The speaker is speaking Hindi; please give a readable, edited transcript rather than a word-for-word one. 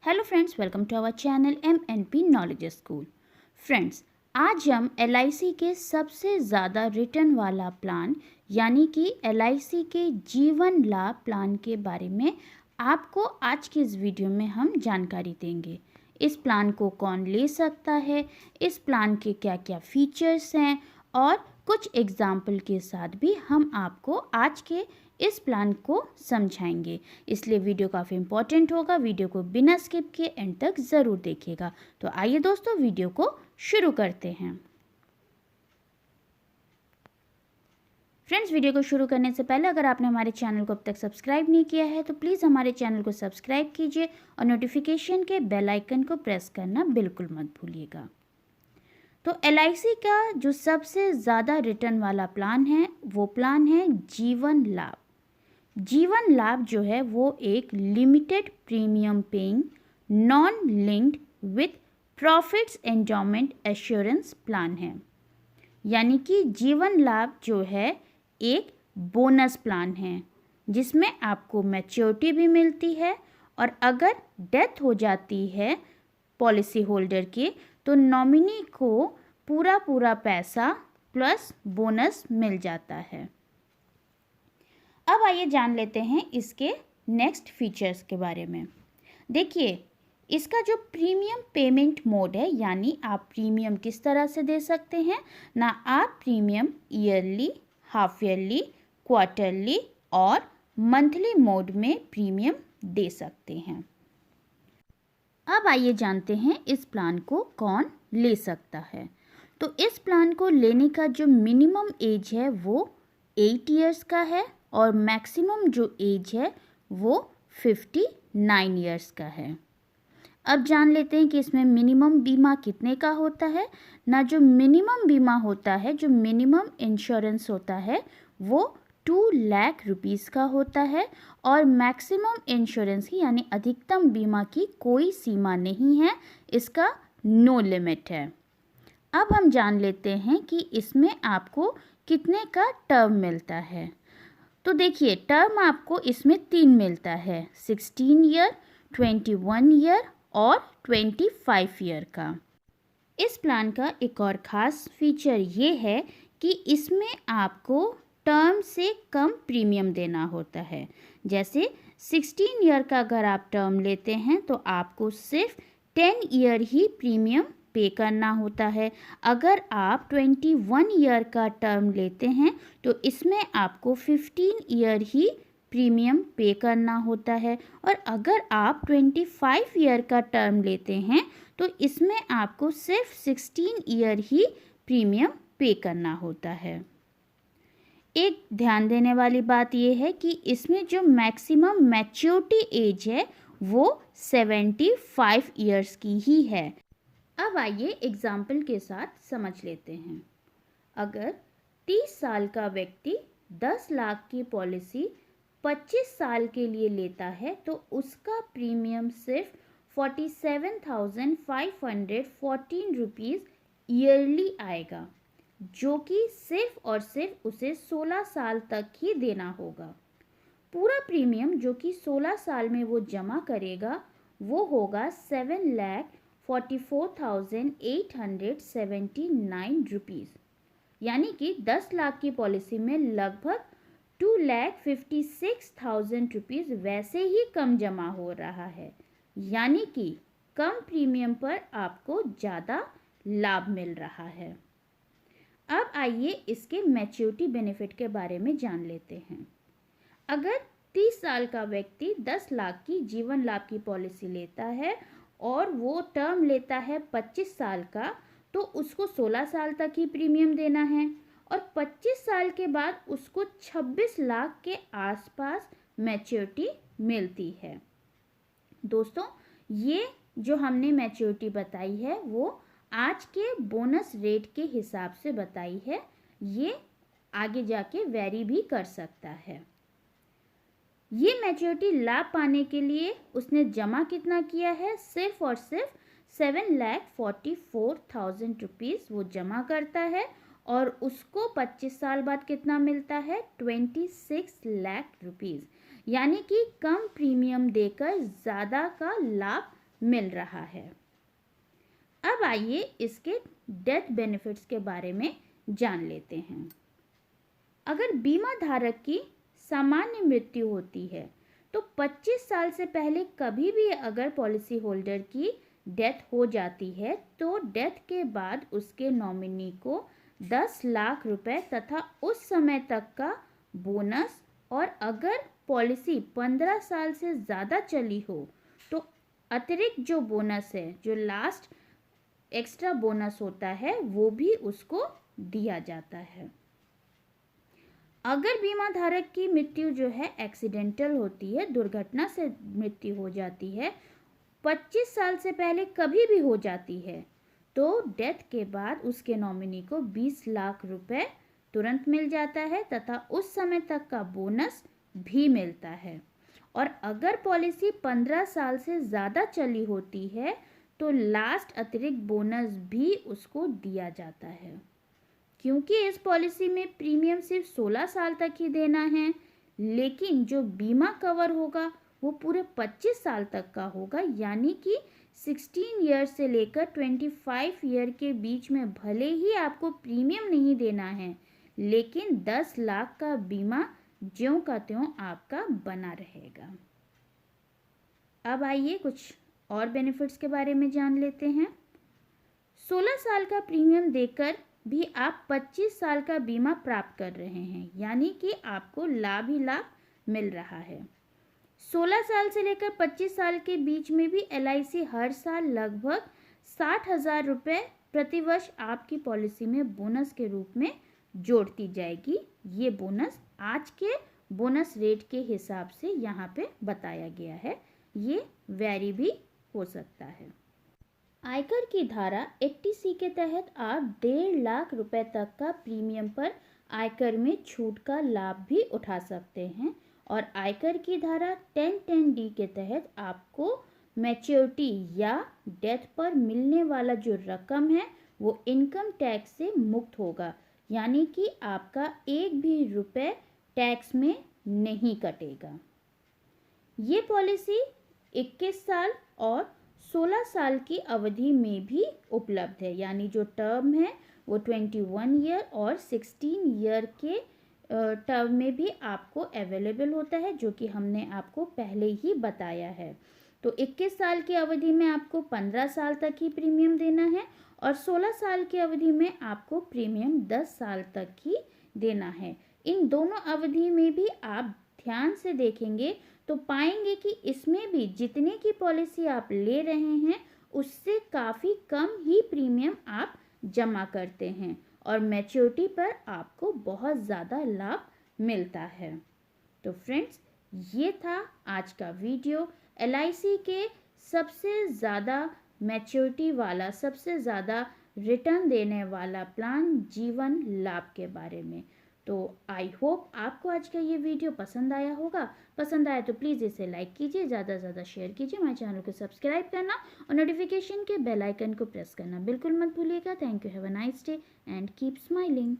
Hello friends, welcome to our channel MNP knowledge school. Friends, आज हम LIC के सबसे ज़्यादा रिटर्न वाला प्लान यानी कि LIC के जीवन लाभ प्लान के बारे में आपको आज के इस वीडियो में हम जानकारी देंगे। इस प्लान को कौन ले सकता है, इस प्लान के क्या क्या फीचर्स हैं और कुछ एग्जाम्पल के साथ भी हम आपको आज के इस प्लान को समझाएंगे। इसलिए वीडियो काफ़ी इंपॉर्टेंट होगा। वीडियो को बिना स्किप किए एंड तक ज़रूर देखिएगा। तो आइए दोस्तों, वीडियो को शुरू करते हैं। फ्रेंड्स, वीडियो को शुरू करने से पहले अगर आपने हमारे चैनल को अब तक सब्सक्राइब नहीं किया है तो प्लीज़ हमारे चैनल को सब्सक्राइब कीजिए और नोटिफिकेशन के बेल आइकन को प्रेस करना बिल्कुल मत भूलिएगा। तो LIC का जो सबसे ज़्यादा रिटर्न वाला प्लान है वो प्लान है जीवन लाभ। जीवन लाभ जो है वो एक limited premium paying non linked with profits endowment assurance plan है। यानी कि जीवन लाभ जो है एक बोनस प्लान है जिसमें आपको मैच्योरिटी भी मिलती है और अगर डेथ हो जाती है पॉलिसी होल्डर की तो नॉमिनी को पूरा पैसा प्लस बोनस मिल जाता है। अब आइए जान लेते हैं इसके नेक्स्ट फीचर्स के बारे में। देखिए, इसका जो प्रीमियम पेमेंट मोड है यानी आप प्रीमियम किस तरह से दे सकते हैं ना, आप premium yearly, half yearly, quarterly और मंथली मोड में प्रीमियम दे सकते हैं। अब आइए जानते हैं इस प्लान को कौन ले सकता है। तो इस प्लान को लेने का जो मिनिमम एज है वो 8 इयर्स का है और मैक्सिमम जो एज है वो 59 इयर्स का है। अब जान लेते हैं कि इसमें मिनिमम बीमा कितने का होता है ना। जो मिनिमम बीमा होता है, जो मिनिमम इंश्योरेंस होता है वो 2 लाख रुपीज़ का होता है और मैक्सिमम इंश्योरेंस की यानी अधिकतम बीमा की कोई सीमा नहीं है, इसका नो लिमिट है। अब हम जान लेते हैं कि इसमें आपको कितने का टर्म मिलता है। तो देखिए, टर्म आपको इसमें 3 मिलता है, 16 ईयर, 21 ईयर और 25 ईयर का। इस प्लान का एक और ख़ास फीचर ये है कि इसमें आपको टर्म से कम प्रीमियम देना होता है। जैसे 16 ईयर का अगर आप टर्म लेते हैं तो आपको सिर्फ 10 ईयर ही प्रीमियम पे करना होता है। अगर आप 21 ईयर का टर्म लेते हैं तो इसमें आपको 15 ईयर ही प्रीमियम पे करना होता है और अगर आप 25 ईयर का टर्म लेते हैं तो इसमें आपको सिर्फ 16 ईयर ही प्रीमियम पे करना होता है। एक ध्यान देने वाली बात यह है कि इसमें जो मैक्सिमम मैच्योरिटी एज है वो 75 ईयर्स की ही है। अब आइए एग्जाम्पल के साथ समझ लेते हैं। अगर 30 साल का व्यक्ति 10 लाख की पॉलिसी 25 साल के लिए लेता है तो उसका प्रीमियम सिर्फ 47,514 रुपीज़ ईयरली आएगा, जो कि सिर्फ और सिर्फ उसे 16 साल तक ही देना होगा। पूरा प्रीमियम जो कि 16 साल में वो जमा करेगा वो होगा 7,44,879 रुपीज़। यानी कि 10 लाख की पॉलिसी में लगभग 2,56,000 रुपीज़ वैसे ही कम जमा हो रहा है। यानी कि कम प्रीमियम पर आपको ज़्यादा लाभ मिल रहा है। अब आइए इसके मैच्योरिटी बेनिफिट के बारे में जान लेते हैं। अगर 30 साल का व्यक्ति 10 लाख की जीवन लाभ की पॉलिसी लेता है और वो टर्म लेता है 25 साल का तो उसको 16 साल तक ही प्रीमियम देना है और 25 साल के बाद उसको 26 लाख के आसपास मैच्योरिटी मिलती है। दोस्तों, ये जो हमने मैच्योरिटी बताई है वो आज के बोनस रेट के हिसाब से बताई है, ये आगे जाके वेरी भी कर सकता है। ये मैच्योरिटी लाभ पाने के लिए उसने जमा कितना किया है, सिर्फ और सिर्फ 7,44,000 रुपीज़ वो जमा करता है और उसको 25 साल बाद कितना मिलता है, 26 लाख रुपीज़। यानी कि कम प्रीमियम देकर ज़्यादा का लाभ मिल रहा है। अब आइए इसके डेथ बेनिफिट्स के बारे में जान लेते हैं। अगर बीमा धारक की सामान्य मृत्यु होती है तो 25 साल से पहले कभी भी अगर पॉलिसी होल्डर की डेथ हो जाती है तो डेथ के बाद उसके नॉमिनी को 10 लाख रुपए तथा उस समय तक का बोनस, और अगर पॉलिसी 15 साल से ज़्यादा चली हो तो अतिरिक्त जो बोनस है, जो लास्ट एक्स्ट्रा बोनस होता है, वो भी उसको दिया जाता है। अगर बीमा धारक की मृत्यु जो है एक्सीडेंटल होती है, दुर्घटना से मृत्यु हो जाती है, 25 साल से पहले कभी भी हो जाती है, तो डेथ के बाद उसके नॉमिनी को 20 लाख रुपए तुरंत मिल जाता है तथा उस समय तक का बोनस भी मिलता है। और अगर पॉलिसी 15 साल से ज़्यादा चली होती है तो लास्ट अतिरिक्त बोनस भी उसको दिया जाता है। क्योंकि इस पॉलिसी में प्रीमियम सिर्फ 16 साल तक ही देना है, लेकिन जो बीमा कवर होगा वो पूरे 25 साल तक का होगा, यानी कि 16 ईयर से लेकर 25 ईयर के बीच में भले ही आपको प्रीमियम नहीं देना है, लेकिन 10 लाख का बीमा ज्यों का त्यों आपका बना रहेगा। अब आइए कुछ और बेनिफिट्स के बारे में जान लेते हैं। 16 साल का प्रीमियम देकर भी आप 25 साल का बीमा प्राप्त कर रहे हैं, यानी कि आपको लाभ ही लाभ मिल रहा है। 16 साल से लेकर 25 साल के बीच में भी LIC हर साल लगभग 60,000 रुपये प्रतिवर्ष आपकी पॉलिसी में बोनस के रूप में जोड़ती जाएगी। ये बोनस आज के बोनस रेट के हिसाब से यहाँ पे बताया गया है, ये वैरी भी हो सकता है। आयकर की धारा 80C के तहत आप 1.5 लाख रुपए तक का प्रीमियम पर आयकर में छूट का लाभ भी उठा सकते हैं, और आयकर की धारा 1010D के तहत आपको मैच्योरिटी या डेथ पर मिलने वाला जो रकम है वो इनकम टैक्स से मुक्त होगा, यानी कि आपका एक भी रुपए टैक्स में नहीं कटेगा। ये पॉलिसी 21 साल और 16 साल की अवधि में भी उपलब्ध है, यानी जो टर्म है वो 21 ईयर और 16 ईयर के टर्म में भी आपको अवेलेबल होता है, जो कि हमने आपको पहले ही बताया है। तो 21 साल की अवधि में आपको 15 साल तक ही प्रीमियम देना है, और 16 साल की अवधि में आपको प्रीमियम 10 साल तक ही देना है। इन दोनों अवधि में भी आप ध्यान से देखेंगे तो पाएंगे कि इसमें भी जितने की पॉलिसी आप ले रहे हैं उससे काफ़ी कम ही प्रीमियम आप जमा करते हैं, और मैच्योरिटी पर आपको बहुत ज़्यादा लाभ मिलता है। तो फ्रेंड्स, ये था आज का वीडियो LIC के सबसे ज़्यादा मैच्योरिटी वाला, सबसे ज़्यादा रिटर्न देने वाला प्लान जीवन लाभ के बारे में। तो आई होप आपको आज का ये वीडियो पसंद आया होगा। पसंद आया तो प्लीज़ इसे लाइक कीजिए, ज़्यादा से ज़्यादा शेयर कीजिए, हमारे चैनल को सब्सक्राइब करना और नोटिफिकेशन के बेल आइकन को प्रेस करना बिल्कुल मत भूलिएगा। Thank you, have a nice day and keep smiling.